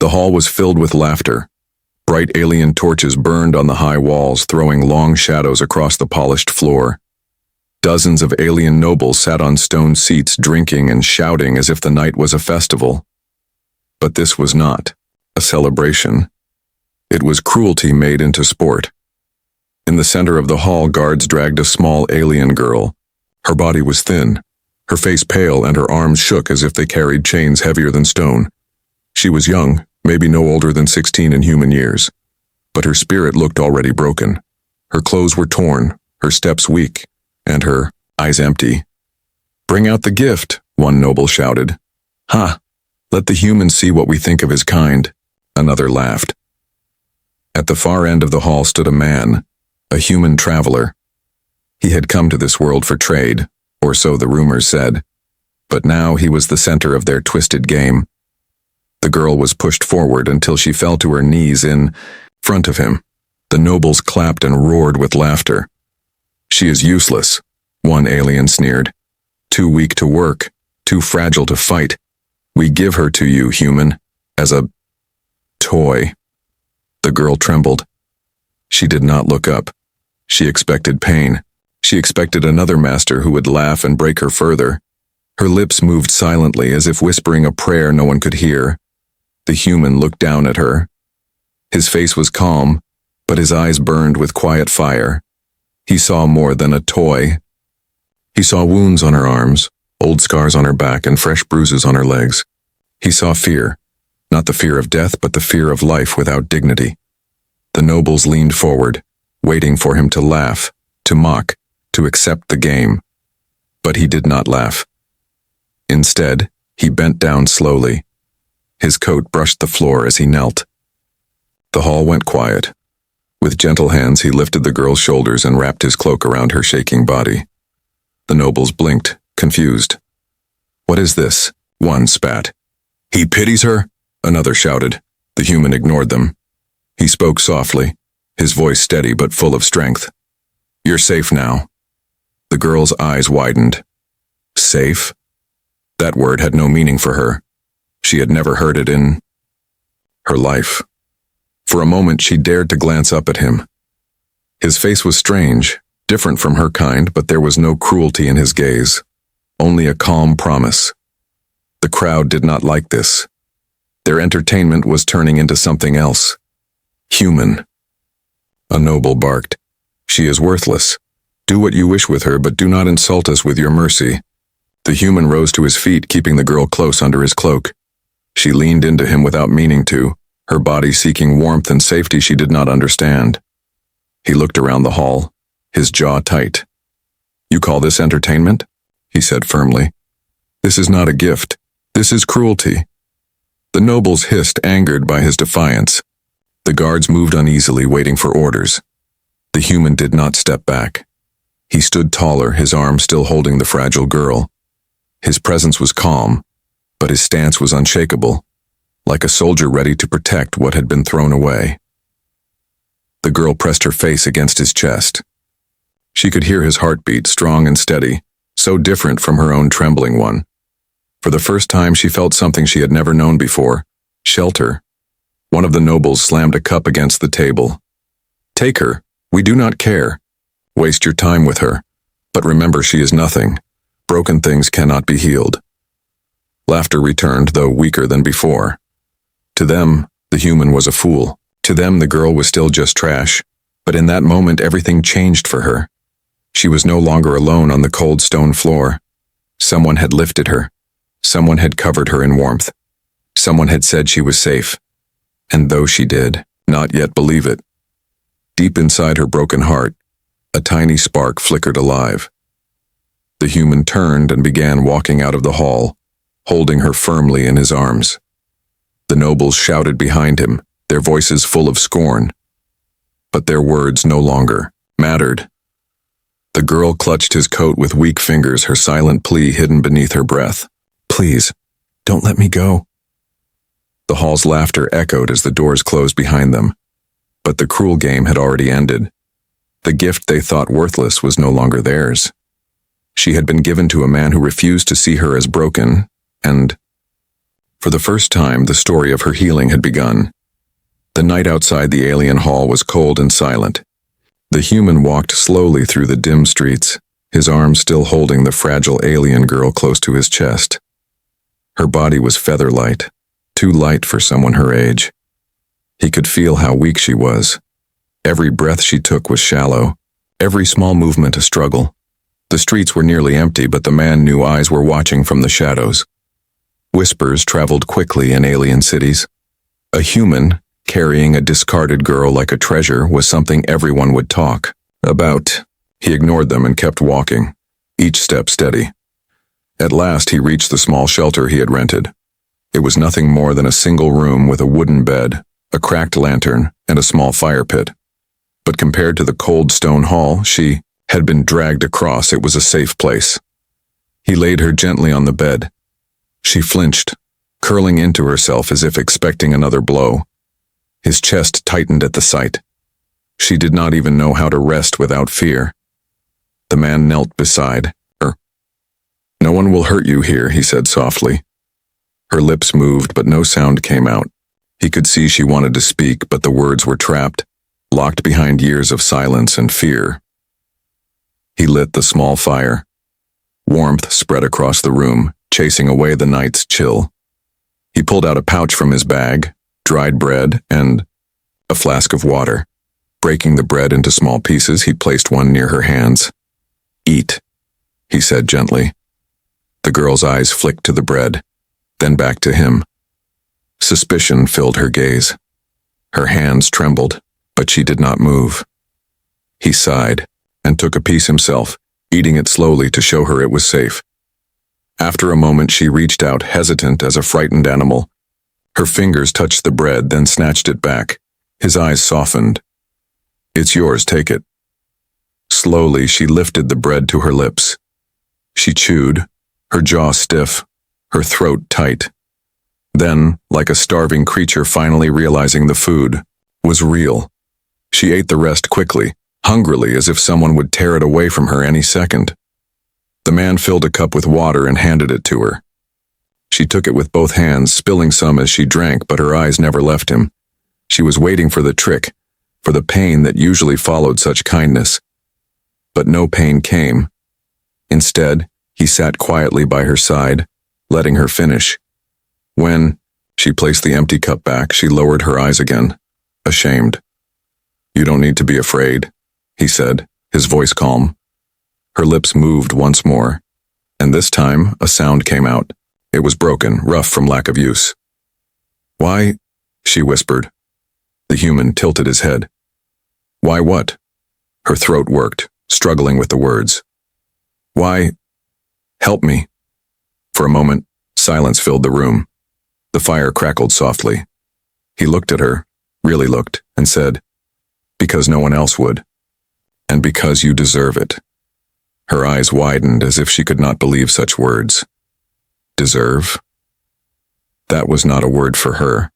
The hall was filled with laughter. Bright alien torches burned on the high walls, throwing long shadows across the polished floor. Dozens of alien nobles sat on stone seats, drinking and shouting as if the night was a festival. But this was not a celebration. It was cruelty made into sport. In the center of the hall, guards dragged a small alien girl. Her body was thin, her face pale, and her arms shook as if they carried chains heavier than stone. She was young, maybe no older than 16 in human years, but her spirit looked already broken. Her clothes were torn, her steps weak, and her eyes empty. "Bring out the gift," one noble shouted. "Ha! Let the human see what we think of his kind," another laughed. At the far end of the hall stood a man, a human traveler. He had come to this world for trade, or so the rumors said, but now he was the center of their twisted game. The girl was pushed forward until she fell to her knees in front of him. The nobles clapped and roared with laughter. "She is useless," one alien sneered. "Too weak to work, too fragile to fight. We give her to you, human, as a toy." The girl trembled. She did not look up. She expected pain. She expected another master who would laugh and break her further. Her lips moved silently as if whispering a prayer no one could hear. The human looked down at her. His face was calm, but his eyes burned with quiet fire. He saw more than a toy. He saw wounds on her arms, old scars on her back, and fresh bruises on her legs. He saw fear, not the fear of death, but the fear of life without dignity. The nobles leaned forward, waiting for him to laugh, to mock, to accept the game. But he did not laugh. Instead, he bent down slowly. His coat brushed the floor as he knelt. The hall went quiet. With gentle hands, he lifted the girl's shoulders and wrapped his cloak around her shaking body. The nobles blinked, confused. "What is this?" one spat. "He pities her?" another shouted. The human ignored them. He spoke softly, his voice steady but full of strength. "You're safe now." The girl's eyes widened. Safe? That word had no meaning for her. She had never heard it in her life. For a moment she dared to glance up at him. His face was strange, different from her kind, but there was no cruelty in his gaze, only a calm promise. The crowd did not like this. Their entertainment was turning into something else. Human. A noble barked. "She is worthless. Do what you wish with her, but do not insult us with your mercy." The human rose to his feet, keeping the girl close under his cloak. She leaned into him without meaning to, her body seeking warmth and safety she did not understand. He looked around the hall, his jaw tight. "You call this entertainment?" he said firmly. "This is not a gift. This is cruelty." The nobles hissed, angered by his defiance. The guards moved uneasily, waiting for orders. The human did not step back. He stood taller, his arm still holding the fragile girl. His presence was calm, but his stance was unshakable, like a soldier ready to protect what had been thrown away. The girl pressed her face against his chest. She could hear his heartbeat, strong and steady, so different from her own trembling one. For the first time she felt something she had never known before, shelter. One of the nobles slammed a cup against the table. "Take her. We do not care. Waste your time with her. But remember, she is nothing. Broken things cannot be healed." Laughter returned, though weaker than before. To them, the human was a fool. To them, the girl was still just trash. But in that moment, everything changed for her. She was no longer alone on the cold stone floor. Someone had lifted her. Someone had covered her in warmth. Someone had said she was safe. And though she did not yet believe it, deep inside her broken heart, a tiny spark flickered alive. The human turned and began walking out of the hall, holding her firmly in his arms. The nobles shouted behind him, their voices full of scorn. But their words no longer mattered. The girl clutched his coat with weak fingers, her silent plea hidden beneath her breath. "Please, don't let me go." The hall's laughter echoed as the doors closed behind them. But the cruel game had already ended. The gift they thought worthless was no longer theirs. She had been given to a man who refused to see her as broken, and For the first time, the story of her healing had begun. The night outside the alien hall was cold and silent. The human walked slowly through the dim streets, his arms still holding the fragile alien girl close to his chest. Her body was feather-light, too light for someone her age. He could feel how weak she was. Every breath she took was shallow, every small movement a struggle. The streets were nearly empty, but the man knew eyes were watching from the shadows. Whispers traveled quickly in alien cities. A human, carrying a discarded girl like a treasure, was something everyone would talk about. He ignored them and kept walking, each step steady. At last he reached the small shelter he had rented. It was nothing more than a single room with a wooden bed, a cracked lantern, and a small fire pit. But compared to the cold stone hall she had been dragged across, it was a safe place. He laid her gently on the bed. She flinched, curling into herself as if expecting another blow. His chest tightened at the sight. She did not even know how to rest without fear. The man knelt beside her. "No one will hurt you here," he said softly. Her lips moved, but no sound came out. He could see she wanted to speak, but the words were trapped, locked behind years of silence and fear. He lit the small fire. Warmth spread across the room, chasing away the night's chill. He pulled out a pouch from his bag, dried bread, and a flask of water. Breaking the bread into small pieces, he placed one near her hands. "Eat," he said gently. The girl's eyes flicked to the bread, then back to him. Suspicion filled her gaze. Her hands trembled, but she did not move. He sighed and took a piece himself, eating it slowly to show her it was safe. After a moment, she reached out, hesitant as a frightened animal. Her fingers touched the bread, then snatched it back. His eyes softened. "It's yours, take it." Slowly, she lifted the bread to her lips. She chewed, her jaw stiff, her throat tight. Then, like a starving creature finally realizing the food was real, she ate the rest quickly, hungrily, as if someone would tear it away from her any second. The man filled a cup with water and handed it to her. She took it with both hands, spilling some as she drank, but her eyes never left him. She was waiting for the trick, for the pain that usually followed such kindness. But no pain came. Instead, he sat quietly by her side, letting her finish. When she placed the empty cup back, she lowered her eyes again, ashamed. "You don't need to be afraid," he said, his voice calm. Her lips moved once more, and this time a sound came out. It was broken, rough from lack of use. "Why?" she whispered. The human tilted his head. "Why what?" Her throat worked, struggling with the words. "Why? Help me." For a moment, silence filled the room. The fire crackled softly. He looked at her, really looked, and said, "Because no one else would. And because you deserve it." Her eyes widened as if she could not believe such words. Deserve? That was not a word for her.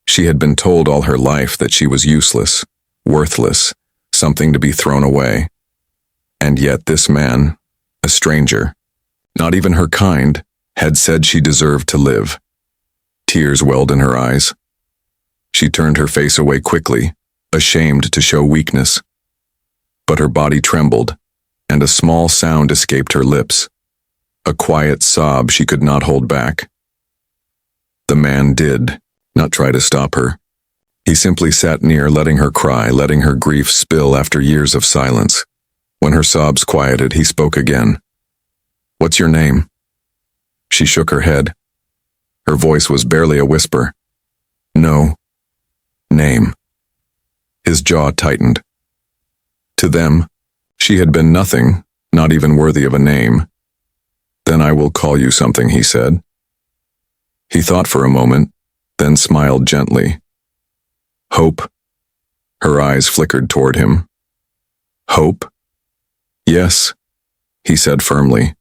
She had been told all her life that she was useless, worthless, something to be thrown away. And yet this man, a stranger, not even her kind, had said she deserved to live. Tears welled in her eyes. She turned her face away quickly, ashamed to show weakness. But her body trembled, and a small sound escaped her lips, a quiet sob she could not hold back. The man did not try to stop her. He simply sat near, letting her cry, letting her grief spill after years of silence. When her sobs quieted, he spoke again. "What's your name?" She shook her head. Her voice was barely a whisper. "No name." His jaw tightened. To them, she had been nothing, not even worthy of a name. "Then I will call you something," he said. He thought for a moment, then smiled gently. "Hope." Her eyes flickered toward him. "Hope?" "Yes," he said firmly.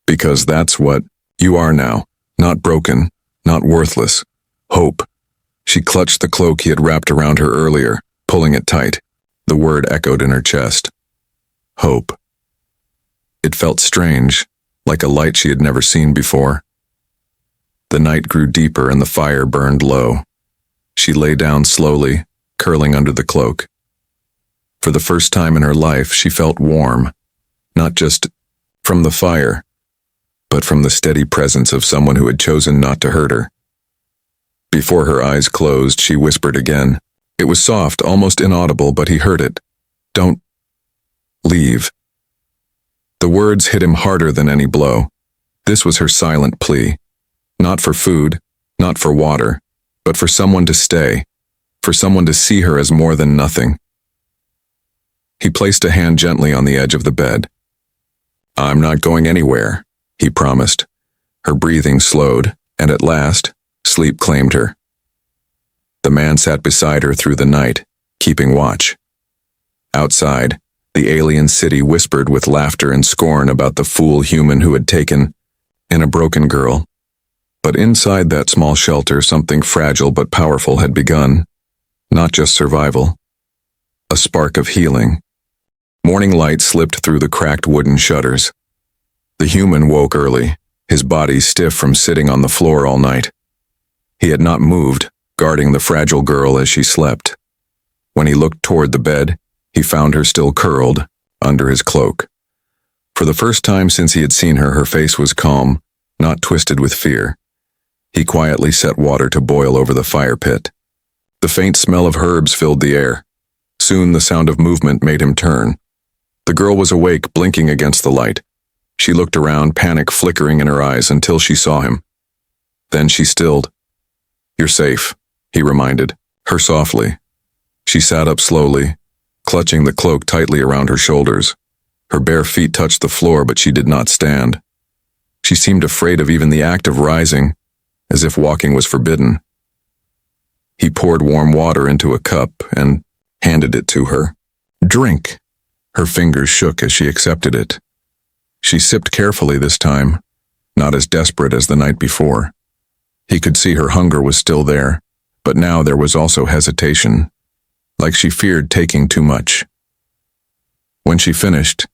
"Because that's what you are now, not broken, not worthless. Hope." She clutched the cloak he had wrapped around her earlier, pulling it tight. The word echoed in her chest. Hope. It felt strange, like a light she had never seen before. The night grew deeper and the fire burned low. She lay down slowly, curling under the cloak. For the first time in her life, she felt warm, not just from the fire, but from the steady presence of someone who had chosen not to hurt her. Before her eyes closed, she whispered again. It was soft, almost inaudible, but he heard it. Don't leave. The words hit him harder than any blow. This was her silent plea. Not for food, not for water, but for someone to stay, for someone to see her as more than nothing. He placed a hand gently on the edge of the bed. I'm not going anywhere, he promised. Her breathing slowed, and at last, sleep claimed her. The man sat beside her through the night, keeping watch. Outside, the alien city whispered with laughter and scorn about the fool human who had taken in a broken girl. But inside that small shelter, something fragile but powerful had begun. Not just survival. A spark of healing. Morning light slipped through the cracked wooden shutters. The human woke early, his body stiff from sitting on the floor all night. He had not moved, guarding the fragile girl as she slept. When he looked toward the bed, he found her still curled, under his cloak. For the first time since he had seen her, her face was calm, not twisted with fear. He quietly set water to boil over the fire pit. The faint smell of herbs filled the air. Soon the sound of movement made him turn. The girl was awake, blinking against the light. She looked around, panic flickering in her eyes until she saw him. Then she stilled. You're safe, he reminded her softly. She sat up slowly, clutching the cloak tightly around her shoulders. Her bare feet touched the floor, but she did not stand. She seemed afraid of even the act of rising, as if walking was forbidden. He poured warm water into a cup and handed it to her. Drink. Her fingers shook as she accepted it. She sipped carefully this time, not as desperate as the night before. He could see her hunger was still there, but now there was also hesitation, like she feared taking too much. When she finished,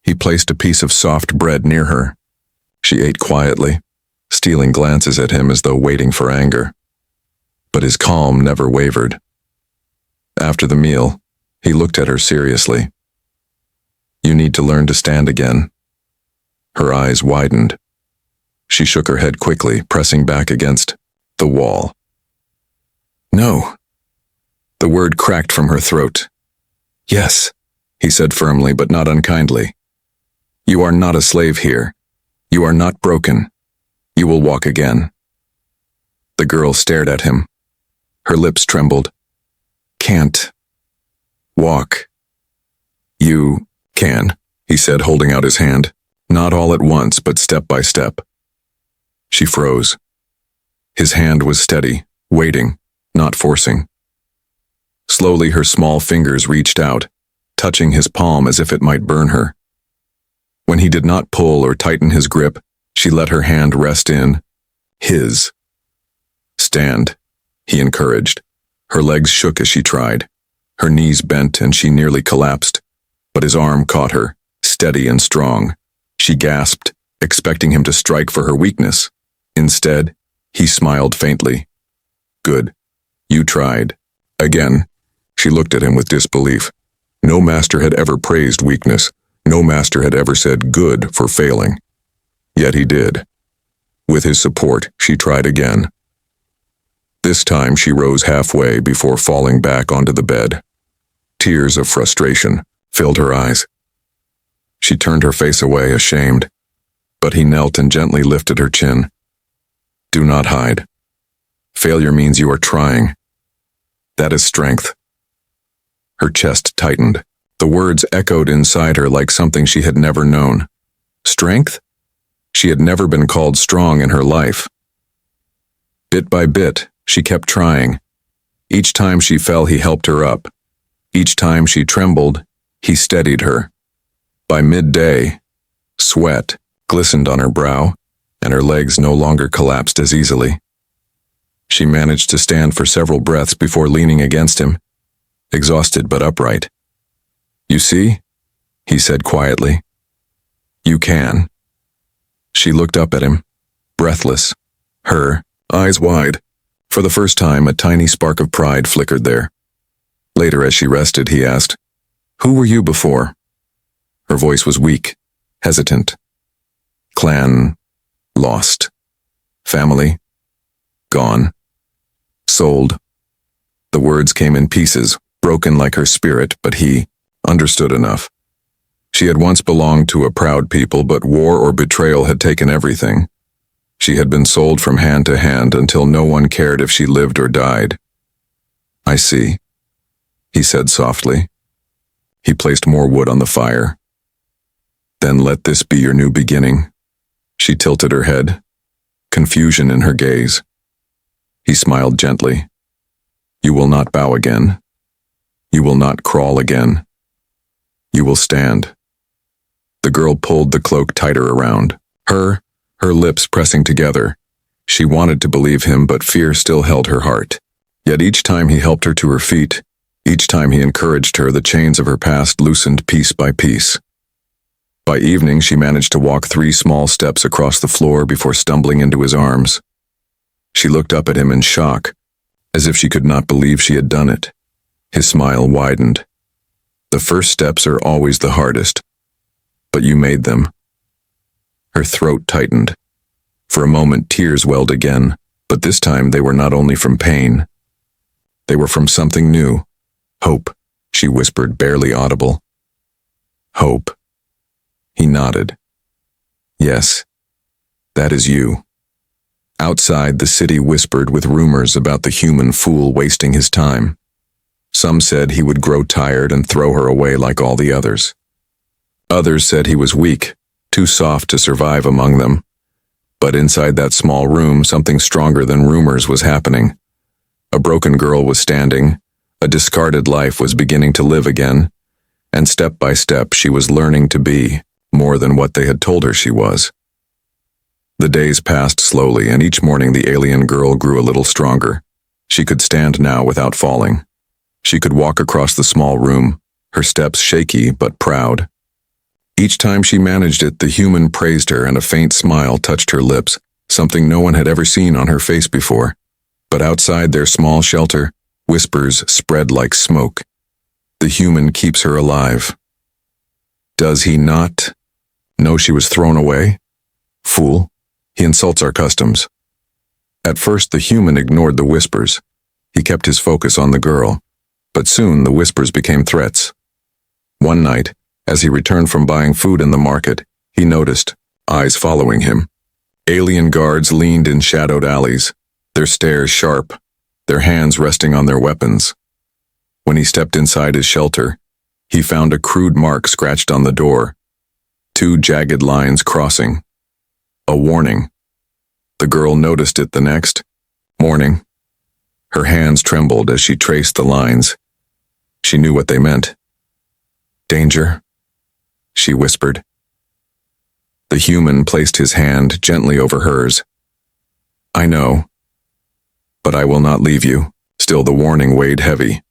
he placed a piece of soft bread near her. She ate quietly, stealing glances at him as though waiting for anger. But his calm never wavered. After the meal, he looked at her seriously. You need to learn to stand again. Her eyes widened. She shook her head quickly, pressing back against the wall. No. The word cracked from her throat. Yes, he said firmly, but not unkindly. You are not a slave here. You are not broken. You will walk again. The girl stared at him. Her lips trembled. Can't. Walk. You can, he said, holding out his hand. Not all at once, but step by step. She froze. His hand was steady, waiting, not forcing. Slowly her small fingers reached out, touching his palm as if it might burn her. When he did not pull or tighten his grip, she let her hand rest in his. Stand, he encouraged. Her legs shook as she tried. Her knees bent and she nearly collapsed, but his arm caught her, steady and strong. She gasped, expecting him to strike for her weakness. Instead, he smiled faintly. Good. You tried. Again. She looked at him with disbelief. No master had ever praised weakness. No master had ever said good for failing. Yet he did. With his support, she tried again. This time she rose halfway before falling back onto the bed. Tears of frustration filled her eyes. She turned her face away, ashamed, but he knelt and gently lifted her chin. Do not hide. Failure means you are trying. That is strength. Her chest tightened. The words echoed inside her like something she had never known. Strength? She had never been called strong in her life. Bit by bit, she kept trying. Each time she fell, he helped her up. Each time she trembled, he steadied her. By midday, sweat glistened on her brow, and her legs no longer collapsed as easily. She managed to stand for several breaths before leaning against him, exhausted but upright. You see, he said quietly. You can. She looked up at him, breathless, her eyes wide. For the first time, a tiny spark of pride flickered there. Later, as she rested, he asked, "Who were you before?" Her voice was weak, hesitant. "Clan, lost. Family, gone. Sold." The words came in pieces, broken like her spirit, but he understood enough. She had once belonged to a proud people, but war or betrayal had taken everything. She had been sold from hand to hand until no one cared if she lived or died. "I see," he said softly. He placed more wood on the fire. "Then let this be your new beginning." She tilted her head, confusion in her gaze. He smiled gently. "You will not bow again. You will not crawl again. You will stand." The girl pulled the cloak tighter around her lips pressing together. She wanted to believe him, but fear still held her heart. Yet each time he helped her to her feet, each time he encouraged her, the chains of her past loosened piece by piece. By evening, she managed to walk 3 small steps across the floor before stumbling into his arms. She looked up at him in shock, as if she could not believe she had done it. His smile widened. "The first steps are always the hardest, but you made them." Her throat tightened. For a moment, tears welled again, but this time they were not only from pain. They were from something new. "Hope," she whispered, barely audible. "Hope." He nodded. "Yes, that is you." Outside, the city whispered with rumors about the human fool wasting his time. Some said he would grow tired and throw her away like all the others. Others said he was weak, too soft to survive among them. But inside that small room, something stronger than rumors was happening. A broken girl was standing, a discarded life was beginning to live again, and step by step she was learning to be more than what they had told her she was. The days passed slowly, and each morning the alien girl grew a little stronger. She could stand now without falling. She could walk across the small room, her steps shaky but proud. Each time she managed it, the human praised her, and a faint smile touched her lips, something no one had ever seen on her face before. But outside their small shelter, whispers spread like smoke. "The human keeps her alive." Does he not know she was thrown away? Fool. He insults our customs. At first, the human ignored the whispers. He kept his focus on the girl. But soon, the whispers became threats. One night, as he returned from buying food in the market, he noticed eyes following him. Alien guards leaned in shadowed alleys, their stares sharp, their hands resting on their weapons. When he stepped inside his shelter, he found a crude mark scratched on the door, 2 jagged lines crossing. A warning. The girl noticed it the next morning. Her hands trembled as she traced the lines. She knew what they meant. "Danger," she whispered. The human placed his hand gently over hers. "I know, but I will not leave you." Still, the warning weighed heavy.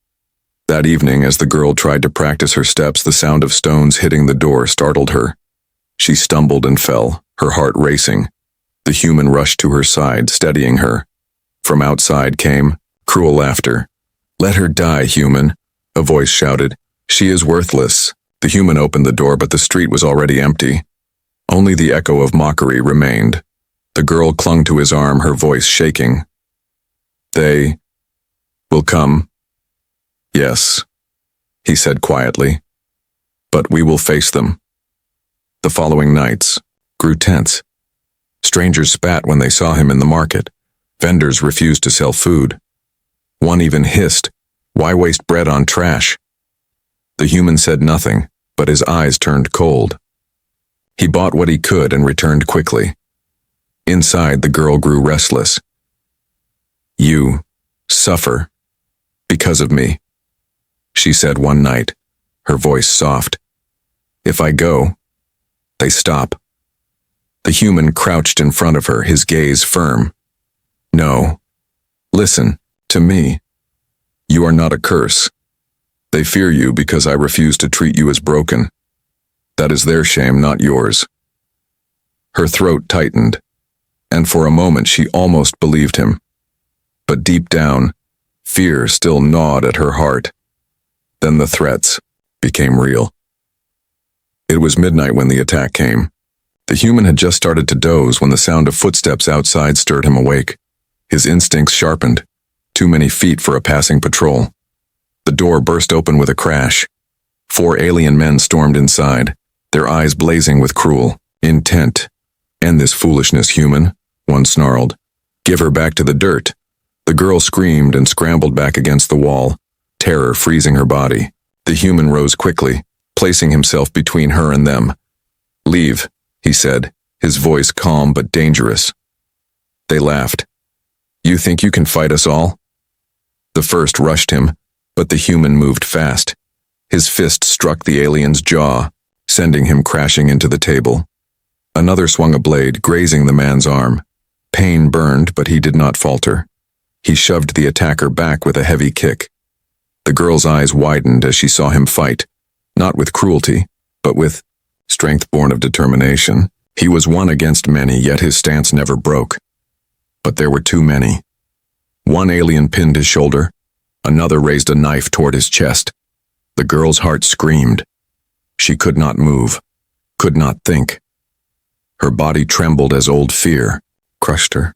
That evening, as the girl tried to practice her steps, the sound of stones hitting the door startled her. She stumbled and fell, her heart racing. The human rushed to her side, steadying her. From outside came cruel laughter. "Let her die, human," a voice shouted. "She is worthless." The human opened the door, but the street was already empty. Only the echo of mockery remained. The girl clung to his arm, her voice shaking. "They will come." "Yes," he said quietly. "But we will face them." The following nights grew tense. Strangers spat when they saw him in the market. Vendors refused to sell food. One even hissed, "Why waste bread on trash?" The human said nothing, but his eyes turned cold. He bought what he could and returned quickly. Inside, the girl grew restless. "You suffer because of me," she said one night, her voice soft. "If I go, they stop." The human crouched in front of her, his gaze firm. "No, listen to me. You are not a curse. They fear you because I refuse to treat you as broken. That is their shame, not yours." Her throat tightened, and for a moment she almost believed him. But deep down, fear still gnawed at her heart. Then the threats became real. It was midnight when the attack came. The human had just started to doze when the sound of footsteps outside stirred him awake. His instincts sharpened. Too many feet for a passing patrol. The door burst open with a crash. 4 alien men stormed inside, their eyes blazing with cruel intent. "End this foolishness, human," one snarled. "Give her back to the dirt." The girl screamed and scrambled back against the wall, terror freezing her body. The human rose quickly, placing himself between her and them. "Leave," he said, his voice calm but dangerous. They laughed. "You think you can fight us all?" The first rushed him, but the human moved fast. His fist struck the alien's jaw, sending him crashing into the table. Another swung a blade, grazing the man's arm. Pain burned, but he did not falter. He shoved the attacker back with a heavy kick. The girl's eyes widened as she saw him fight, not with cruelty, but with strength born of determination. He was one against many, yet his stance never broke. But there were too many. One alien pinned his shoulder. Another raised a knife toward his chest. The girl's heart screamed. She could not move, could not think. Her body trembled as old fear crushed her.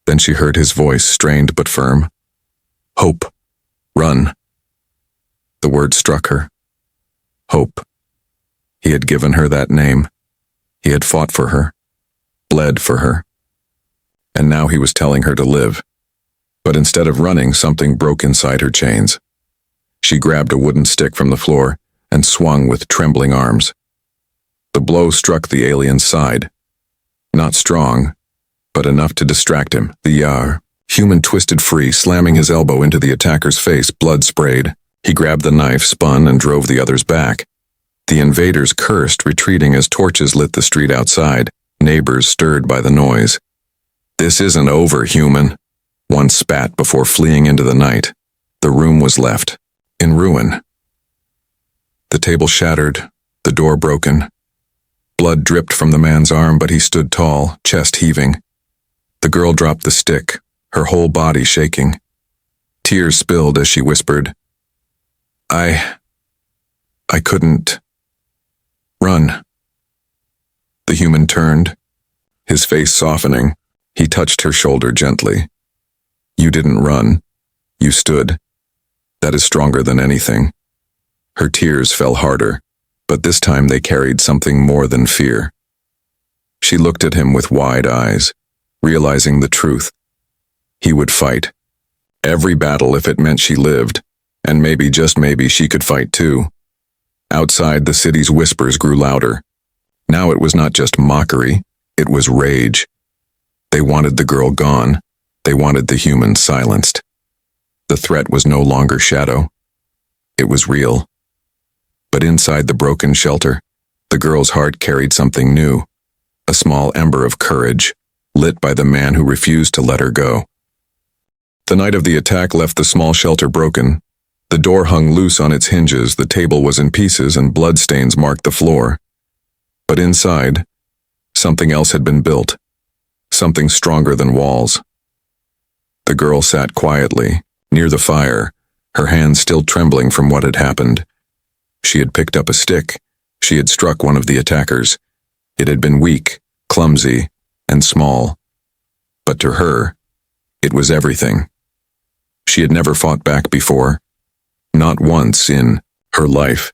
Then she heard his voice, strained but firm. "Hope. Run." The word struck her. Hope. He had given her that name. He had fought for her, bled for her. And now he was telling her to live. But instead of running, something broke inside her chains. She grabbed a wooden stick from the floor and swung with trembling arms. The blow struck the alien's side. Not strong, but enough to distract him. The human twisted free, slamming his elbow into the attacker's face, blood sprayed. He grabbed the knife, spun, and drove the others back. The invaders cursed, retreating as torches lit the street outside, neighbors stirred by the noise. "This isn't over, human," one spat before fleeing into the night. The room was left in ruin. The table shattered, the door broken. Blood dripped from the man's arm, but he stood tall, chest heaving. The girl dropped the stick, her whole body shaking. Tears spilled as she whispered, I couldn't run." The human turned, his face softening. He touched her shoulder gently. "You didn't run. You stood. That is stronger than anything." Her tears fell harder, but this time they carried something more than fear. She looked at him with wide eyes, realizing the truth. He would fight. Every battle if it meant she lived, and maybe, just maybe, she could fight too. Outside, the city's whispers grew louder. Now it was not just mockery, it was rage. They wanted the girl gone. They wanted the human silenced. The threat was no longer shadow. It was real. But inside the broken shelter, the girl's heart carried something new, a small ember of courage, lit by the man who refused to let her go. The night of the attack left the small shelter broken. The door hung loose on its hinges, the table was in pieces, and bloodstains marked the floor. But inside, something else had been built, something stronger than walls. The girl sat quietly, near the fire, her hands still trembling from what had happened. She had picked up a stick. She had struck one of the attackers. It had been weak, clumsy, and small. But to her, it was everything. She had never fought back before. Not once in her life.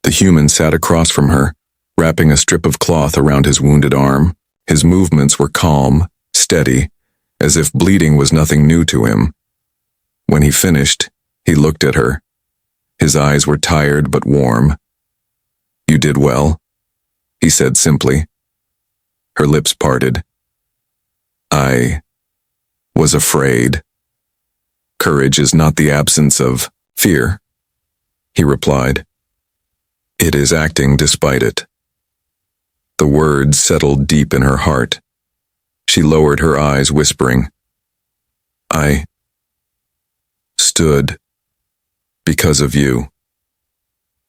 The human sat across from her, wrapping a strip of cloth around his wounded arm. His movements were calm, steady, as if bleeding was nothing new to him. When he finished, he looked at her. His eyes were tired but warm. "You did well," he said simply. Her lips parted. "I was afraid." "Courage is not the absence of fear," he replied. "It is acting despite it." The words settled deep in her heart. She lowered her eyes, whispering, "I stood because of you."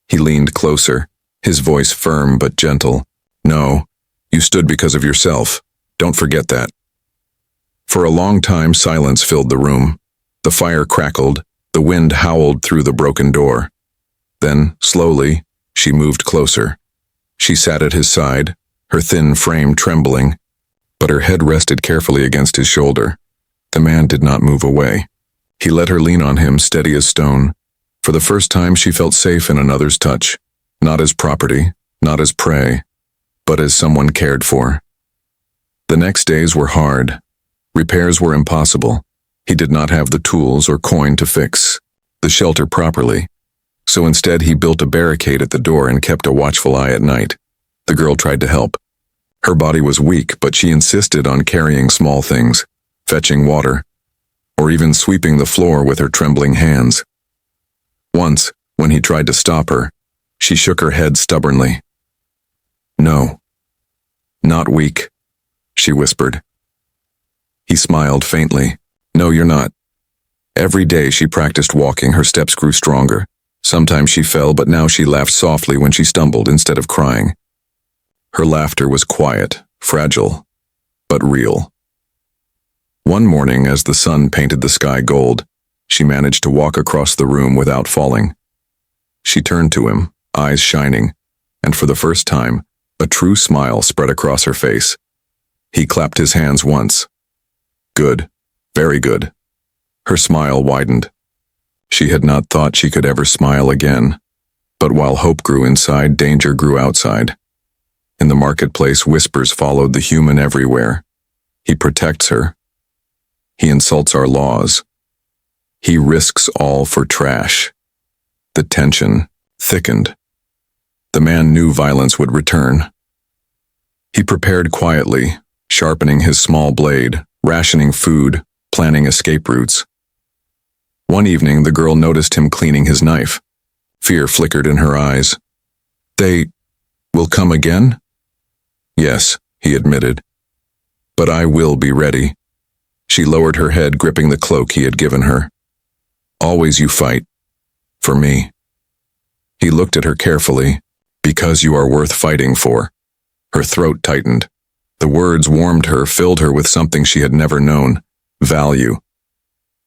He leaned closer, his voice firm but gentle. "No, you stood because of yourself, Don't forget that." For a long time, silence filled the room. The fire crackled, the wind howled through the broken door. Then, slowly, she moved closer. She sat at his side, her thin frame trembling, but her head rested carefully against his shoulder. The man did not move away. He let her lean on him, steady as stone. For the first time, she felt safe in another's touch, not as property, not as prey, but as someone cared for. The next days were hard. Repairs were impossible. He did not have the tools or coin to fix the shelter properly. So instead, he built a barricade at the door and kept a watchful eye at night. The girl tried to help. Her body was weak, but she insisted on carrying small things, fetching water, or even sweeping the floor with her trembling hands. Once, when he tried to stop her, she shook her head stubbornly. "No, not weak," she whispered. He smiled faintly. "No, you're not." Every day she practiced walking, her steps grew stronger. Sometimes she fell, but now she laughed softly when she stumbled instead of crying. Her laughter was quiet, fragile, but real. One morning, as the sun painted the sky gold, she managed to walk across the room without falling. She turned to him, eyes shining, and for the first time, a true smile spread across her face. He clapped his hands once. "Good, very good." Her smile widened. She had not thought she could ever smile again, but while hope grew inside, danger grew outside. In the marketplace, whispers followed the human everywhere. He protects her. He insults our laws. He risks all for trash. The tension thickened. The man knew violence would return. He prepared quietly, sharpening his small blade, rationing food, planning escape routes. One evening, the girl noticed him cleaning his knife. Fear flickered in her eyes. "They will come again?" "Yes," he admitted. "But I will be ready." She lowered her head, gripping the cloak he had given her. "Always you fight. For me." He looked at her carefully. "Because you are worth fighting for." Her throat tightened. The words warmed her, filled her with something she had never known. Value.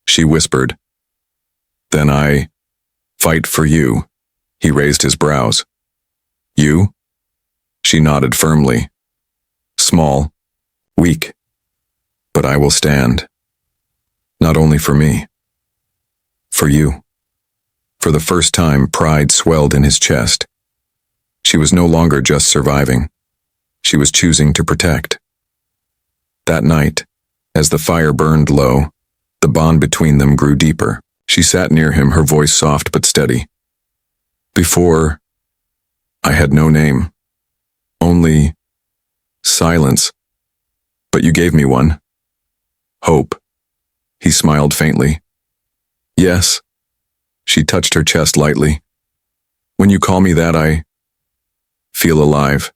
She whispered, "Then I fight for you." He raised his brows. "You?" She nodded firmly. "Small, weak, but I will stand. Not only for me, for you." For the first time, pride swelled in his chest. She was no longer just surviving. She was choosing to protect. That night, as the fire burned low, the bond between them grew deeper. She sat near him, her voice soft but steady. "Before, I had no name. Only silence. But you gave me one. Hope." He smiled faintly. "Yes." She touched her chest lightly. "When you call me that, I feel alive."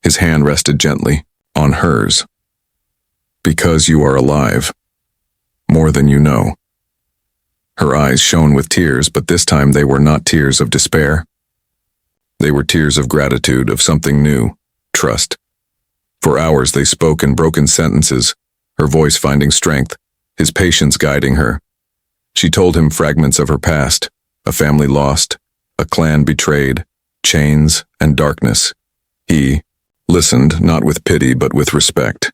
His hand rested gently on hers. "Because you are alive. More than you know." Her eyes shone with tears, but this time they were not tears of despair. They were tears of gratitude, of something new, trust. For hours they spoke in broken sentences, her voice finding strength, his patience guiding her. She told him fragments of her past, a family lost, a clan betrayed, chains and darkness. He listened, not with pity but with respect.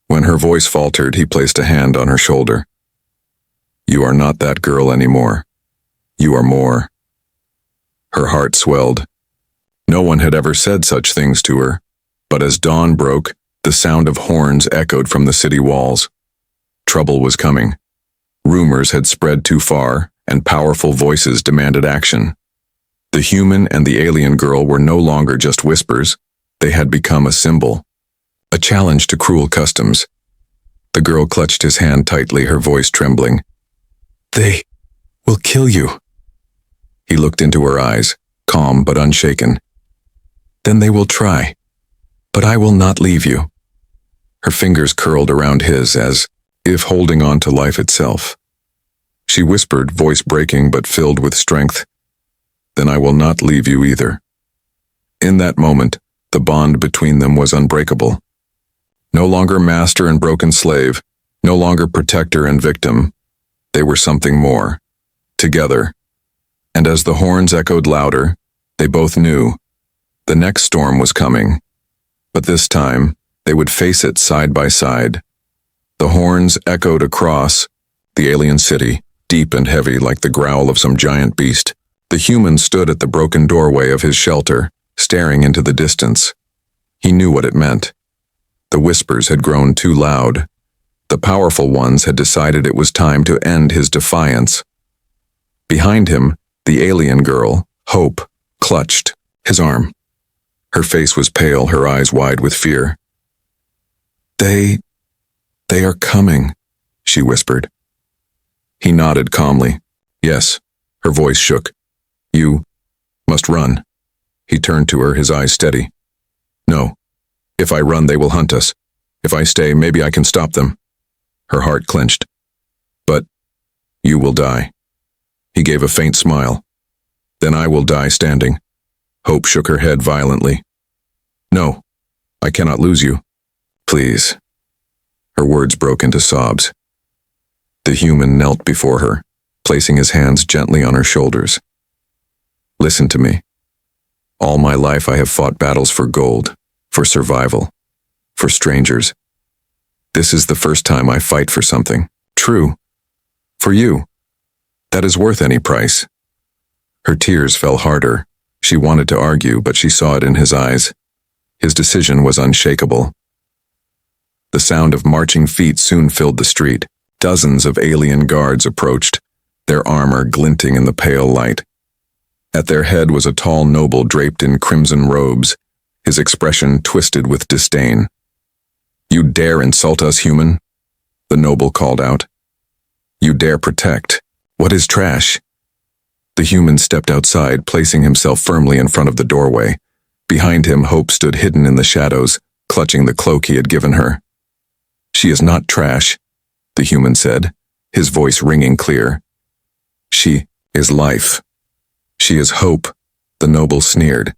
When her voice faltered, he placed a hand on her shoulder. "You are not that girl anymore. You are more." Her heart swelled. No one had ever said such things to her, but as dawn broke, the sound of horns echoed from the city walls. Trouble was coming. Rumors had spread too far, and powerful voices demanded action. The human and the alien girl were no longer just whispers. They had become a symbol, a challenge to cruel customs. The girl clutched his hand tightly, her voice trembling. "They will kill you." He looked into her eyes, calm but unshaken. "Then they will try, but I will not leave you." Her fingers curled around his as if holding on to life itself. She whispered, voice breaking but filled with strength, "Then I will not leave you either." In that moment, the bond between them was unbreakable. No longer master and broken slave, no longer protector and victim. They were something more. Together. And as the horns echoed louder, they both knew the next storm was coming. But this time, they would face it side by side. The horns echoed across the alien city, deep and heavy like the growl of some giant beast. The human stood at the broken doorway of his shelter, staring into the distance. He knew what it meant. The whispers had grown too loud. The powerful ones had decided it was time to end his defiance. Behind him, the alien girl, Hope, clutched his arm. Her face was pale, her eyes wide with fear. They are coming, she whispered. He nodded calmly. Yes, her voice shook. You must run. He turned to her, his eyes steady. No. If I run, they will hunt us. If I stay, maybe I can stop them. Her heart clenched. But you will die. He gave a faint smile. Then I will die standing. Hope shook her head violently. No, I cannot lose you. Please. Her words broke into sobs. The human knelt before her, placing his hands gently on her shoulders. Listen to me. All my life I have fought battles for gold, for survival, for strangers. This is the first time I fight for something true, for you, that is worth any price. Her tears fell harder. She wanted to argue, but she saw it in his eyes. His decision was unshakable. The sound of marching feet soon filled the street. Dozens of alien guards approached, their armor glinting in the pale light. At their head was a tall noble draped in crimson robes, his expression twisted with disdain. You dare insult us, human? The noble called out. You dare protect. What is trash? The human stepped outside, placing himself firmly in front of the doorway. Behind him, Hope stood hidden in the shadows, clutching the cloak he had given her. She is not trash, the human said, his voice ringing clear. She is life. She is hope, the noble sneered.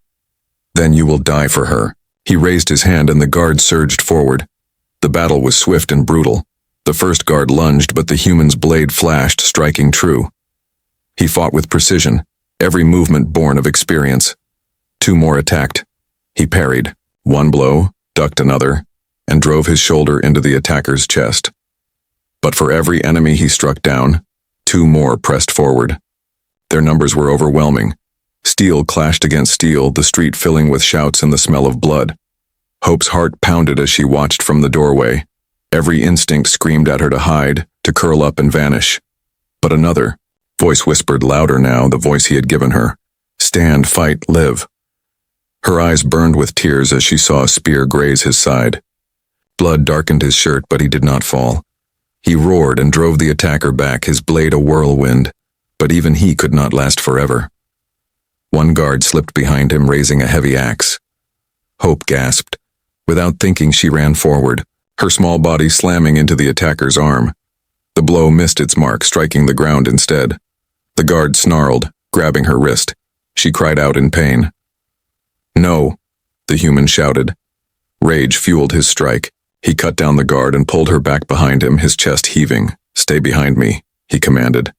Then you will die for her. He raised his hand and the guard surged forward. The battle was swift and brutal. The first guard lunged, but the human's blade flashed, striking true. He fought with precision, every movement born of experience. Two more attacked. He parried. One blow, ducked another, and drove his shoulder into the attacker's chest. But for every enemy he struck down, two more pressed forward. Their numbers were overwhelming. Steel clashed against steel, the street filling with shouts and the smell of blood. Hope's heart pounded as she watched from the doorway. Every instinct screamed at her to hide, to curl up and vanish. But another voice whispered louder now, the voice he had given her. Stand, fight, live. Her eyes burned with tears as she saw a spear graze his side. Blood darkened his shirt, but he did not fall. He roared and drove the attacker back, his blade a whirlwind, but even he could not last forever. One guard slipped behind him, raising a heavy axe. Hope gasped. Without thinking, she ran forward, her small body slamming into the attacker's arm. The blow missed its mark, striking the ground instead. The guard snarled, grabbing her wrist. She cried out in pain. No, the human shouted. Rage fueled his strike. He cut down the guard and pulled her back behind him, his chest heaving. Stay behind me, he commanded.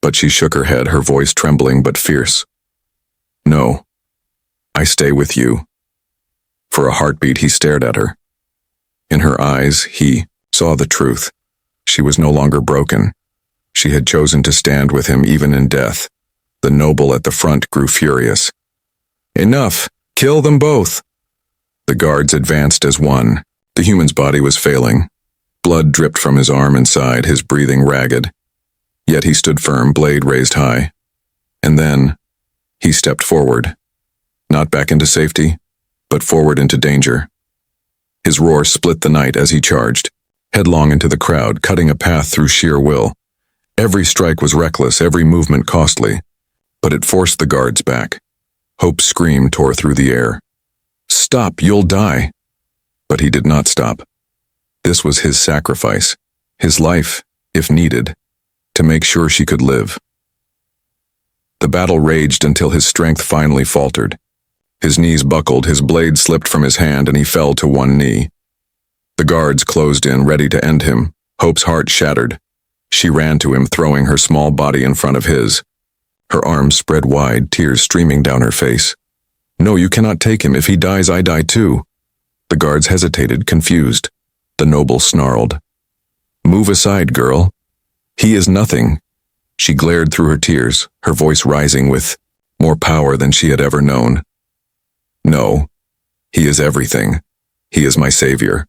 But she shook her head, her voice trembling but fierce. No, I stay with you. For a heartbeat, he stared at her. In her eyes, he saw the truth. She was no longer broken. She had chosen to stand with him even in death. The noble at the front grew furious. Enough! Kill them both! The guards advanced as one. The human's body was failing. Blood dripped from his arm and side, his breathing ragged. Yet he stood firm, blade raised high. And then, he stepped forward. Not back into safety, but forward into danger. His roar split the night as he charged, headlong into the crowd, cutting a path through sheer will. Every strike was reckless, every movement costly, but it forced the guards back. Hope's scream tore through the air. Stop, you'll die! But he did not stop. This was his sacrifice, his life, if needed, to make sure she could live. The battle raged until his strength finally faltered. His knees buckled, his blade slipped from his hand, and he fell to one knee. The guards closed in, ready to end him. Hope's heart shattered. She ran to him, throwing her small body in front of his. Her arms spread wide, tears streaming down her face. "No, you cannot take him. If he dies, I die too." The guards hesitated, confused. The noble snarled, "Move aside, girl. He is nothing." She glared through her tears, her voice rising with more power than she had ever known. "No, he is everything. He is my savior,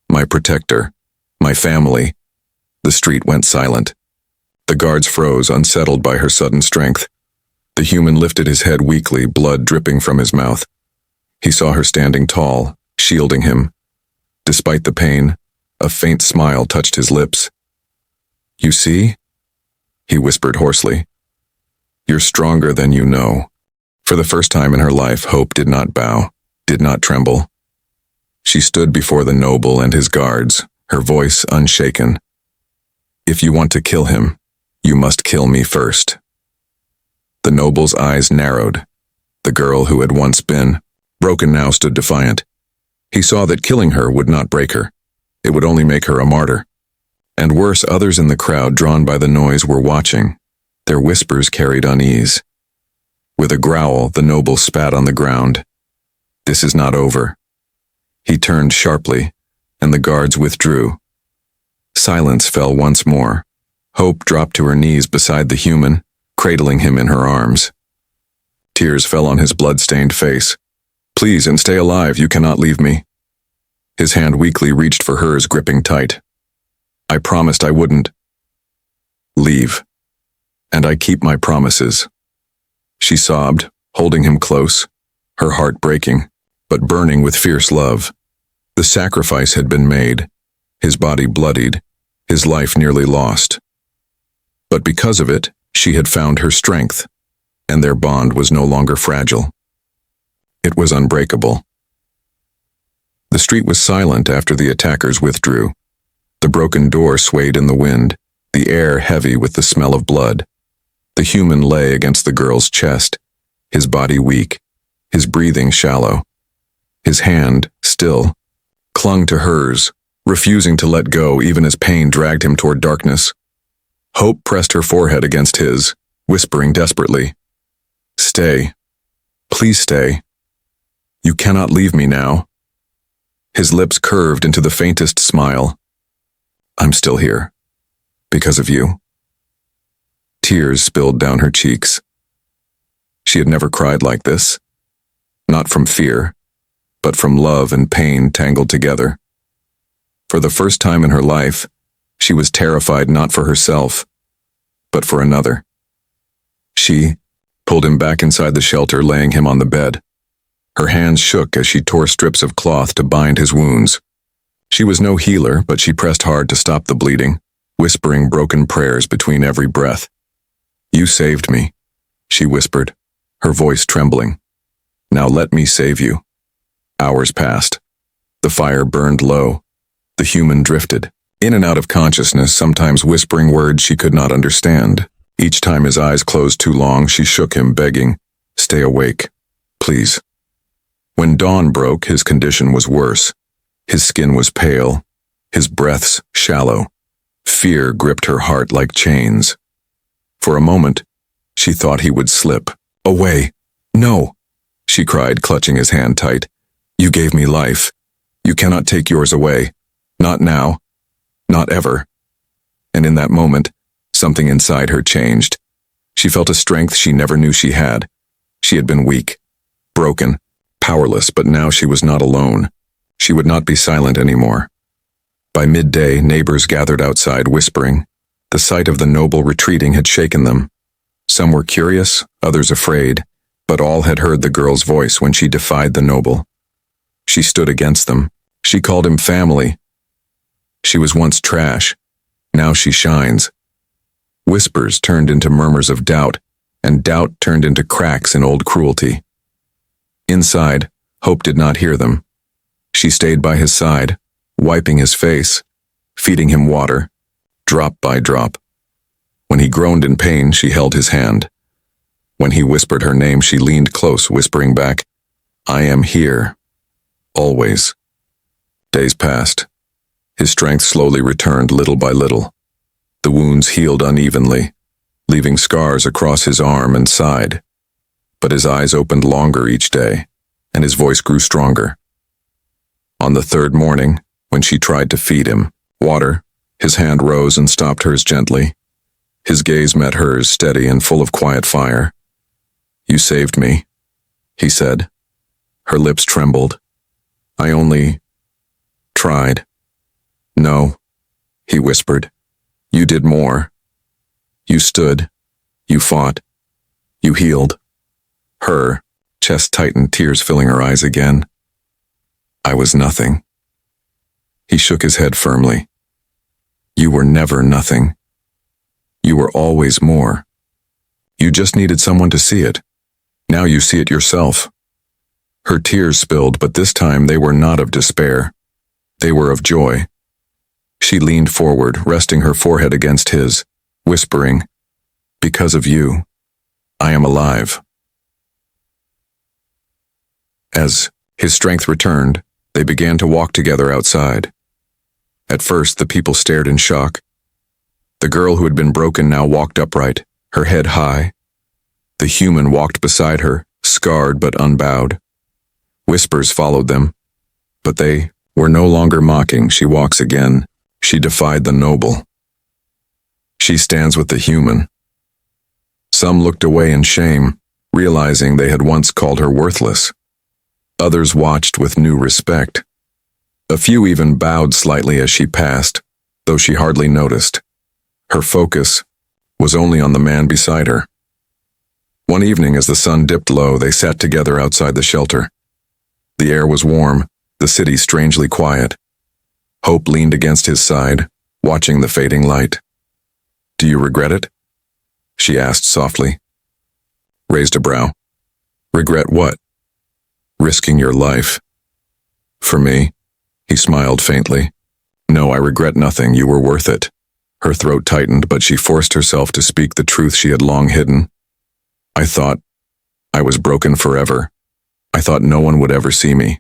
my protector, my family." The street went silent. The guards froze, unsettled by her sudden strength. The human lifted his head weakly, blood dripping from his mouth. He saw her standing tall, shielding him. Despite the pain, a faint smile touched his lips. "You see?" he whispered hoarsely. "You're stronger than you know." For the first time in her life, Hope did not bow, did not tremble. She stood before the noble and his guards, her voice unshaken. "If you want to kill him, you must kill me first." The noble's eyes narrowed. The girl who had once been broken now stood defiant. He saw that killing her would not break her. It would only make her a martyr. And worse, others in the crowd, drawn by the noise, were watching. Their whispers carried unease. With a growl, the noble spat on the ground. "This is not over." He turned sharply, and the guards withdrew. Silence fell once more. Hope dropped to her knees beside the human, cradling him in her arms. Tears fell on his blood-stained face. "Please, and stay alive, you cannot leave me." His hand weakly reached for hers, gripping tight. "I promised I wouldn't leave, and I keep my promises." She sobbed, holding him close, her heart breaking, but burning with fierce love. The sacrifice had been made, his body bloodied, his life nearly lost. But because of it, she had found her strength, and their bond was no longer fragile. It was unbreakable. The street was silent after the attackers withdrew. The broken door swayed in the wind, the air heavy with the smell of blood. The human lay against the girl's chest, his body weak, his breathing shallow. His hand, still, clung to hers, refusing to let go even as pain dragged him toward darkness. Hope pressed her forehead against his, whispering desperately, "Stay. Please stay. You cannot leave me now." His lips curved into the faintest smile. "I'm still here. Because of you." Tears spilled down her cheeks. She had never cried like this. Not from fear, but from love and pain tangled together. For the first time in her life, she was terrified not for herself, but for another. She pulled him back inside the shelter, laying him on the bed. Her hands shook as she tore strips of cloth to bind his wounds. She was no healer, but she pressed hard to stop the bleeding, whispering broken prayers between every breath. "You saved me," she whispered, her voice trembling. "Now let me save you." Hours passed. The fire burned low. The human drifted, in and out of consciousness, sometimes whispering words she could not understand. Each time his eyes closed too long, she shook him, begging, "Stay awake, please." When dawn broke, his condition was worse. His skin was pale, his breaths shallow. Fear gripped her heart like chains. For a moment, she thought he would slip. "Away! No!" she cried, clutching his hand tight. "You gave me life. You cannot take yours away. Not now. Not ever." And in that moment, something inside her changed. She felt a strength she never knew she had. She had been weak, broken, powerless, but now she was not alone. She would not be silent anymore. By midday, neighbors gathered outside, whispering. The sight of the noble retreating had shaken them. Some were curious, others afraid, but all had heard the girl's voice when she defied the noble. She stood against them. She called him family. She was once trash. Now she shines. Whispers turned into murmurs of doubt, and doubt turned into cracks in old cruelty. Inside, Hope did not hear them. She stayed by his side, wiping his face, feeding him water, drop by drop. When he groaned in pain, she held his hand. When he whispered her name, she leaned close, whispering back, "I am here. Always." Days passed. His strength slowly returned little by little. The wounds healed unevenly, leaving scars across his arm and side. But his eyes opened longer each day, and his voice grew stronger. On the third morning, when she tried to feed him water, his hand rose and stopped hers gently. His gaze met hers, steady and full of quiet fire. "You saved me," he said. Her lips trembled. "I only tried." "No," he whispered. "You did more. You stood. You fought. You healed." Her chest tightened, tears filling her eyes again. "I was nothing." He shook his head firmly. "You were never nothing. You were always more. You just needed someone to see it. Now you see it yourself." Her tears spilled, but this time they were not of despair. They were of joy. She leaned forward, resting her forehead against his, whispering, "Because of you, I am alive." As his strength returned, they began to walk together outside. At first, the people stared in shock. The girl who had been broken now walked upright, her head high. The human walked beside her, scarred but unbowed. Whispers followed them, but they were no longer mocking. "She walks again. She defied the noble. She stands with the human." Some looked away in shame, realizing they had once called her worthless. Others watched with new respect. A few even bowed slightly as she passed, though she hardly noticed. Her focus was only on the man beside her. One evening, as the sun dipped low, they sat together outside the shelter. The air was warm, the city strangely quiet. Hope leaned against his side, watching the fading light. "Do you regret it?" she asked softly. Raised a brow. "Regret what?" "Risking your life." "For me?" He smiled faintly. "No, I regret nothing. You were worth it." Her throat tightened, but she forced herself to speak the truth she had long hidden. "I thought I was broken forever. I thought no one would ever see me.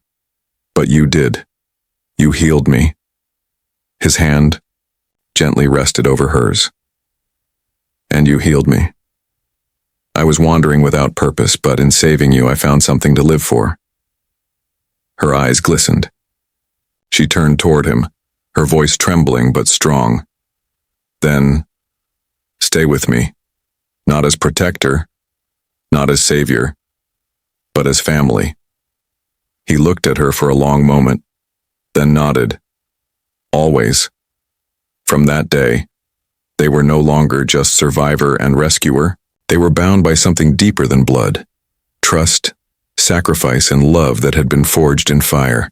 But you did. You healed me." His hand gently rested over hers. "And you healed me. I was wandering without purpose, but in saving you I found something to live for." Her eyes glistened. She turned toward him, her voice trembling but strong. "Then, stay with me, not as protector, not as savior, but as family." He looked at her for a long moment, then nodded. "Always." From that day, they were no longer just survivor and rescuer. They were bound by something deeper than blood. Trust, sacrifice, and love that had been forged in fire.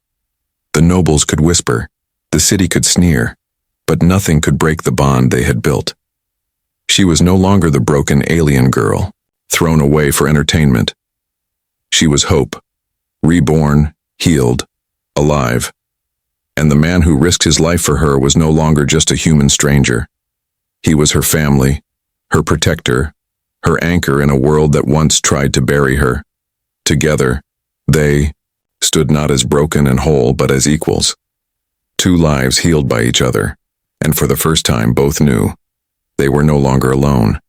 The nobles could whisper, the city could sneer, but nothing could break the bond they had built. She was no longer the broken alien girl, thrown away for entertainment. She was hope, reborn, healed, alive. And the man who risked his life for her was no longer just a human stranger. He was her family, her protector, her anchor in a world that once tried to bury her. Together, they stood not as broken and whole, but as equals. Two lives healed by each other, and for the first time both knew they were no longer alone.